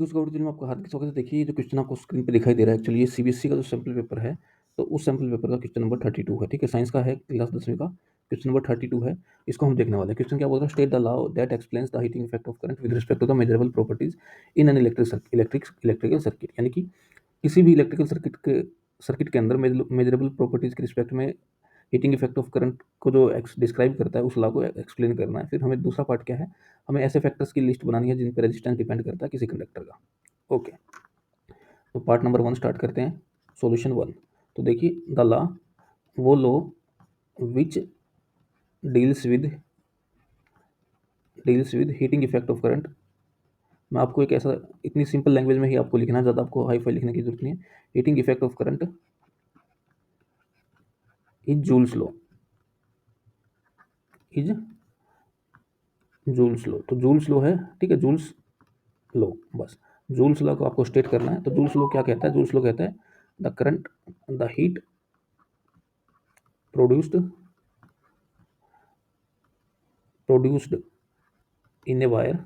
दूसरा ट्यूटोरियल में आपका हार्दिक स्वागत है। देखिए, ये जो क्वेश्चन आपको स्क्रीन पे दिखाई दे रहा है, एक्चुअली ये सीबीएसई का जो सैंपल पेपर है, तो उस सैंपल पेपर का क्वेश्चन नंबर 32 है, ठीक है? साइंस का है, क्लास 10वीं का, क्वेश्चन नंबर 32 है, इसको हम देखने वाले हैं। क्वेश्चन क्या बोल रहा है? State the law that explains the heating effect of current with respect to the measurable properties in an electrical circuit. यानी कि किसी भी इलेक्ट्रिकल सर्किट के अंदर मेजरेबल प्रॉपर्टीज के रिस्पेक्ट में हीटिंग इफेक्ट ऑफ करंट को जो डिस्क्राइब करता है, उस लॉ को एक्सप्लेन करना है। फिर हमें दूसरा पार्ट क्या है? हमें ऐसे फैक्टर्स की लिस्ट बनानी है जिन पर रेजिस्टेंस डिपेंड करता है किसी कंडक्टर का। ओके, तो पार्ट नंबर 1 स्टार्ट करते हैं। सॉल्यूशन 1। तो देखिए, द लॉ, वो law which deals with heating effect of current. मैं आपको एक ऐसा, इतनी सिंपल लैंग्वेज में ही आपको लिखना है, ज़्यादा आपको हाई फाई लिखने की जरूरत नहीं है। Heating effect of current is joules law, is joules law. तो जूल्स लॉ है, ठीक है, जूल्स लॉ, बस जूल्स लॉ को आपको स्टेट करना है। तो जूल्स लॉ क्या कहता है? जूल्स लॉ कहता है the current, the heat produced produced in a wire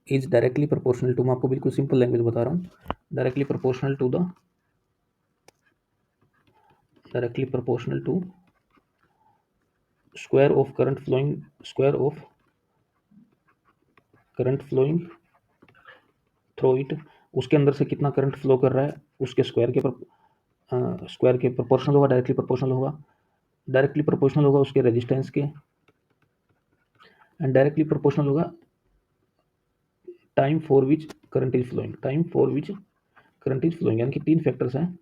is directly proportional to, मैं आपको बिल्कुल सिंपल लैंग्वेज बता रहा हूँ, directly proportional to the square of current flowing through it. उसके अंदर से कितना करंट फ्लो कर रहा है, उसके स्क्वायर के प्रोपोर्शनल होगा, डायरेक्टली प्रोपोर्शनल होगा उसके रेजिस्टेंस के, एंड डायरेक्टली प्रोपोर्शनल होगा time for which current is flowing. यानी कि तीन फैक्टर्स हैं।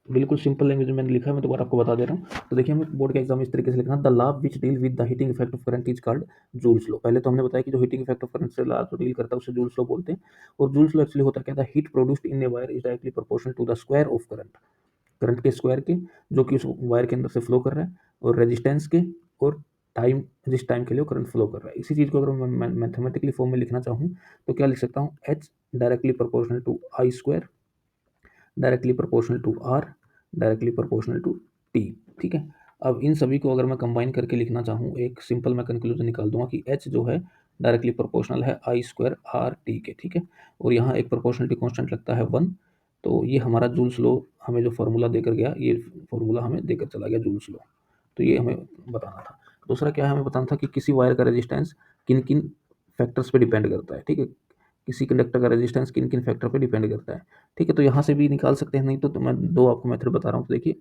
बिल्कुल सिंपल लैंग्वेज में मैंने लिखा है, मैं दोबारा आपको बता दे रहा हूँ। तो देखिए, हमें बोर्ड के एग्जाम में इस तरीके से लिखना, the law which deal with the heating effect of current is called joules law. पहले तो हमने बताया कि जो हीटिंग इफेक्ट ऑफ करंट से लॉ को डील करता है उसे जूल्स लॉ बोलते हैं। और जूल्स लॉ एक्चुअली होता क्या था? Heat produced in a wire is directly proportional to the square of current के स्क्वायर के, जो कि उस वायर के अंदर से फ्लो कर रहा है, और रेजिस्टेंस के, और टाइम, जिस टाइम के लिए वो करंट फ्लो कर रहा है। इसी चीज़ को अगर मैं मैथमेटिकली फॉर्म में लिखना चाहूँ तो क्या लिख सकता हूँ? H directly proportional to I square, directly proportional to R, directly proportional to T. ठीक है, अब इन सभी को अगर मैं कंबाइन करके लिखना चाहूँ, एक सिंपल मैं कंक्लूजन निकाल दूंगा कि एच जो है डायरेक्टली प्रोपोर्शनल है आई स्क्वायर आर टी के। ठीक है, और यहाँ एक प्रोपोर्शनलिटी कांस्टेंट लगता है 1। तो ये हमारा जूल्स लॉ हमें जो फार्मूला देकर गया, ये फार्मूला हमें देकर चला गया जूल्स लॉ। तो ये हमें बताना था। दूसरा क्या है? हमें बताना था कि किसी वायर का रेजिस्टेंस किन किन फैक्टर्स पे डिपेंड करता है। ठीक है, किसी कंडक्टर का रेजिस्टेंस किन किन फैक्टर पे डिपेंड करता है। ठीक है, तो यहाँ से भी निकाल सकते हैं, नहीं तो मैं दो आपको मेथड बता रहा हूँ। तो देखिए,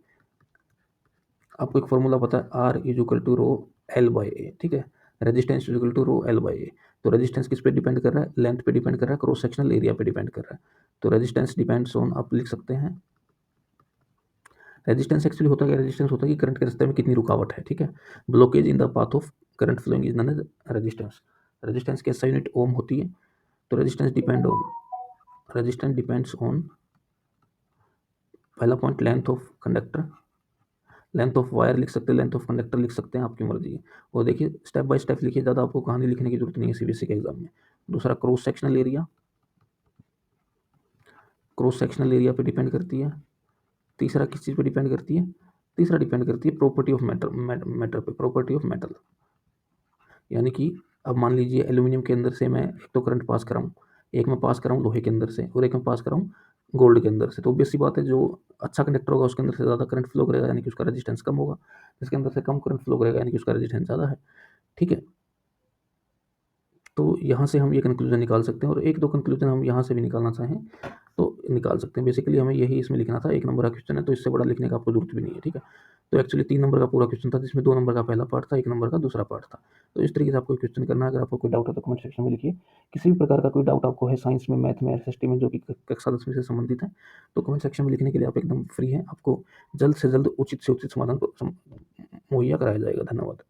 आपको एक फॉर्मूला पता है, R is equal to rho L by A. ठीक है, resistance is equal to rho L by A. तो रेजिस्टेंस किस पे डिपेंड कर रहा है? लेंथ पे डिपेंड कर रहा है, क्रॉस सेक्शनल एरिया पे डिपेंड कर रहा है। तो रेजिस्टेंस डिपेंड्स ऑन, आप लिख सकते हैं, रेजिस्टेंस एक्चुअली होता है, रेजिस्टेंस होता है कि करंट के रास्ते में कितनी रुकावट है। ठीक है, blockage in the path of current flowing is known as resistance. Resistance की SI यूनिट ओम होती है। तो रेजिस्टेंस डिपेंड्स ऑन, पहला point, length of conductor, length of wire लिख सकते हैं, लेंथ ऑफ कंडक्टर लिख सकते हैं, आपकी मर्जी है। और देखिए, स्टेप बाय स्टेप लिखिए, ज़्यादा आपको कहानी लिखने की जरूरत नहीं है सीबीएसई के एग्जाम में। दूसरा, क्रॉस सेक्शनल एरिया पे डिपेंड करती है। तीसरा किस चीज़ पे डिपेंड करती है? तीसरा डिपेंड करती है प्रॉपर्टी ऑफ मैटर पे, प्रॉपर्टी ऑफ मेटल। यानी कि अब मान लीजिए एल्यूमिनियम के अंदर से मैं एक तो करंट पास कराऊँ, एक मैं पास कराऊँ लोहे के अंदर से, और एक मैं पास कराऊँ गोल्ड के अंदर से। तो ऑब्वियस सी बात है, जो अच्छा कंडक्टर होगा उसके अंदर से ज़्यादा करंट फ्लो करेगा, यानी कि उसका रेजिस्टेंस कम होगा। जिसके अंदर से कम करंट फ्लो करेगा, यानी कि उसका रेजिस्टेंस ज़्यादा है। ठीक है, तो यहाँ से हम ये कंक्लूजन निकाल सकते हैं, और एक दो कंक्लूजन हम यहाँ से भी निकालना चाहें तो निकाल सकते हैं। बेसिकली हमें यही इसमें लिखना था। 1 नंबर का क्वेश्चन है, तो इससे बड़ा लिखने का आपको जरूरत भी नहीं है। ठीक है, तो एक्चुअली 3 नंबर का पूरा क्वेश्चन था, जिसमें 2 नंबर का पहला पार्ट था, 1 नंबर का दूसरा पार्ट था। तो इस तरीके से आपको क्वेश्चन करना है। अगर आपको कोई डाउट है तो कमेंट सेक्शन में लिखिए। किसी भी प्रकार का कोई डाउट आपको है साइंस में, मैथ में, SST में, जो कि कक्षा 10वीं से संबंधित है, तो कमेंट सेक्शन में लिखने के लिए आप एकदम फ्री हैं। आपको जल्द से जल्द उचित से उचित समाधान मुहैया कराया जाएगा। धन्यवाद।